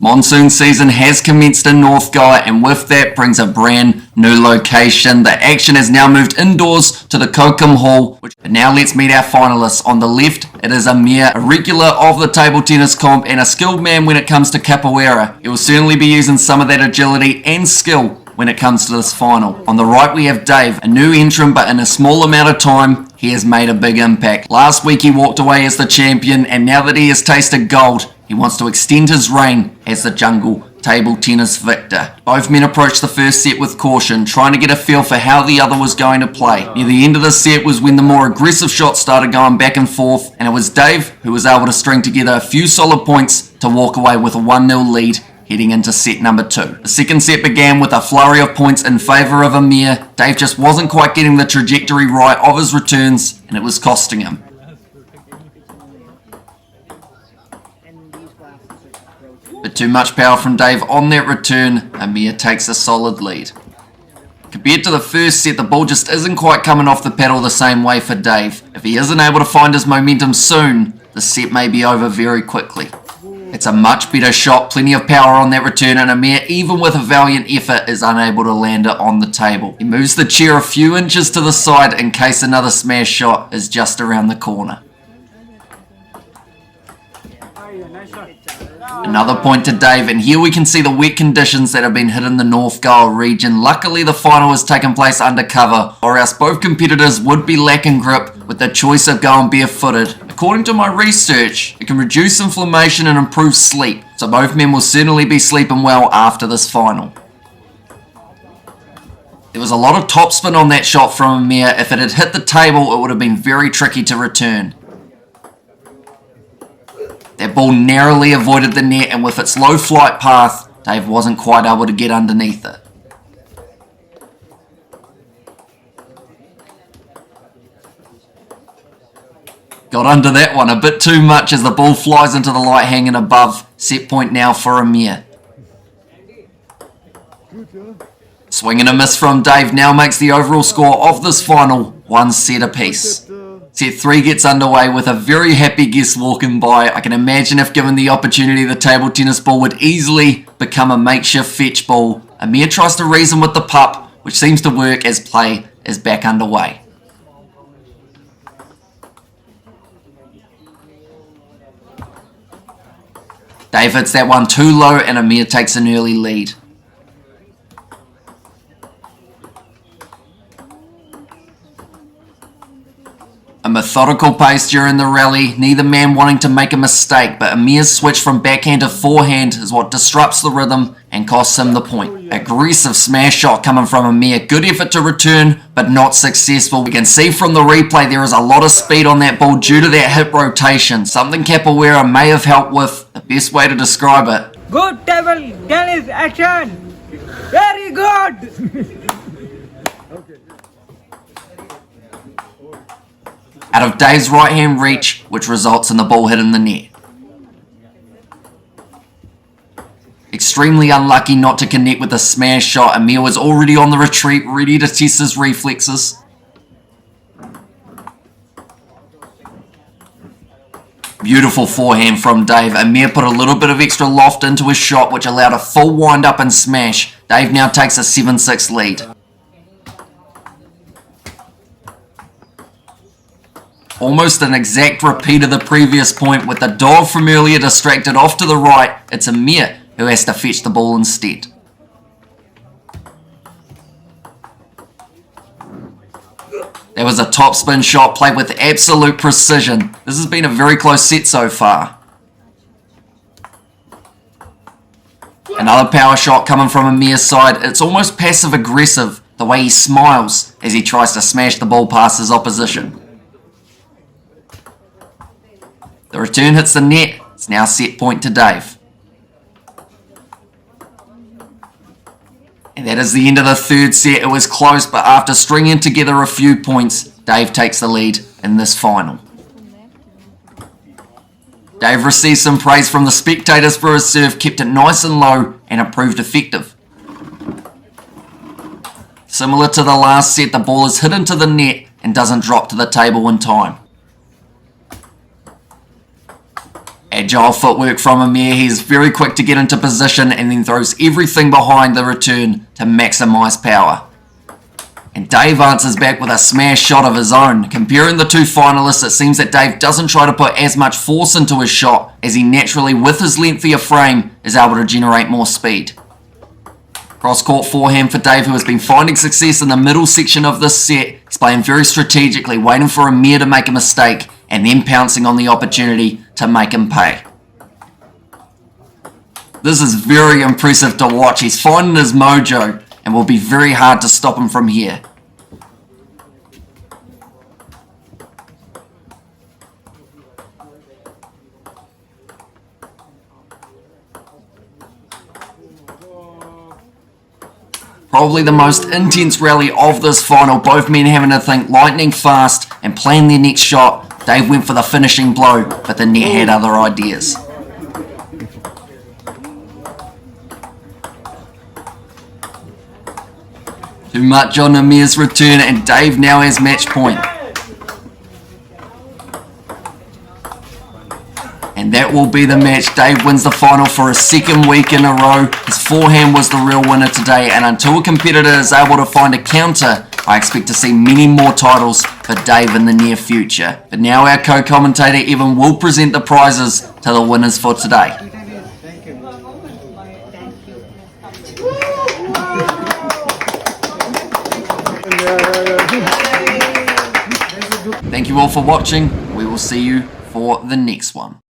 Monsoon season has commenced in Northgower, and with that brings a brand new location. The action has now moved indoors to the Kokum Hall. But now let's meet our finalists. On the left, it is Amir, a regular of the table tennis comp and a skilled man when it comes to capoeira. He will certainly be using some of that agility and skill when it comes to this final. On the right we have Dave, a new entrant, but in a small amount of time he has made a big impact. Last week he walked away as the champion, and now that he has tasted gold, he wants to extend his reign as the jungle table tennis victor. Both men approached the first set with caution, trying to get a feel for how the other was going to play. Near the end of the set was when the more aggressive shots started going back and forth, and it was Dave who was able to string together a few solid points to walk away with a 1-0 lead heading into set number 2. The second set began with a flurry of points in favour of Amir. Dave just wasn't quite getting the trajectory right of his returns, and it was costing him. But too much power from Dave on that return, Amir takes a solid lead. Compared to the first set, the ball just isn't quite coming off the paddle the same way for Dave. If he isn't able to find his momentum soon, the set may be over very quickly. It's a much better shot, plenty of power on that return, and Amir, even with a valiant effort, is unable to land it on the table. He moves the chair a few inches to the side in case another smash shot is just around the corner. Another point to Dave, and here we can see the wet conditions that have been hit in the Northgower region. Luckily the final has taken place under cover, or else both competitors would be lacking grip with the choice of going barefooted. According to my research, it can reduce inflammation and improve sleep, so both men will certainly be sleeping well after this final. There was a lot of topspin on that shot from Amir. If it had hit the table, it would have been very tricky to return. That ball narrowly avoided the net, and with its low flight path, Dave wasn't quite able to get underneath it. Got under that one a bit too much as the ball flies into the light hanging above. Set point now for Amir. Swing and a miss from Dave now makes the overall score of this final 1 set apiece. Set 3 gets underway with a very happy guest walking by. I can imagine if given the opportunity, the table tennis ball would easily become a makeshift fetch ball. Amir tries to reason with the pup, which seems to work as play is back underway. Dave hits that one too low, and Amir takes an early lead. A methodical pace during the rally, neither man wanting to make a mistake, but Amir's switch from backhand to forehand is what disrupts the rhythm and costs him the point. Aggressive smash shot coming from Amir, good effort to return, but not successful. We can see from the replay there is a lot of speed on that ball due to that hip rotation, something capoeira may have helped with. The best way to describe it. Good table tennis action! Very good! Out of Dave's right hand reach, which results in the ball hitting the net. Extremely unlucky not to connect with a smash shot. Amir was already on the retreat, ready to test his reflexes. Beautiful forehand from Dave. Amir put a little bit of extra loft into his shot, which allowed a full wind up and smash. Dave now takes a 7-6 lead. Almost an exact repeat of the previous point, with the dog from earlier distracted off to the right. It's Amir who has to fetch the ball instead. That was a topspin shot played with absolute precision. This has been a very close set so far. Another power shot coming from Amir's side. It's almost passive aggressive, the way he smiles as he tries to smash the ball past his opposition. The return hits the net. It's now set point to Dave. And that is the end of the third set. It was close, but after stringing together a few points, Dave takes the lead in this final. Dave received some praise from the spectators for his serve, kept it nice and low, and it proved effective. Similar to the last set, the ball is hit into the net and doesn't drop to the table in time. Agile footwork from Amir. He's very quick to get into position and then throws everything behind the return to maximise power. And Dave answers back with a smash shot of his own. Comparing the two finalists, it seems that Dave doesn't try to put as much force into his shot, as he naturally, with his lengthier frame, is able to generate more speed. Cross-court forehand for Dave, who has been finding success in the middle section of this set. He's playing very strategically, waiting for Amir to make a mistake, and then pouncing on the opportunity to make him pay. This is very impressive to watch. He's finding his mojo, and will be very hard to stop him from here. Probably the most intense rally of this final, both men having to think lightning fast and plan their next shot. Dave went for the finishing blow, but the net had other ideas. Too much on Amir's return, and Dave now has match point. And that will be the match. Dave wins the final for a second week in a row. His forehand was the real winner today, and until a competitor is able to find a counter, I expect to see many more titles for Dave in the near future. But now our co-commentator Evan will present the prizes to the winners for today. Thank you all for watching. We will see you for the next one.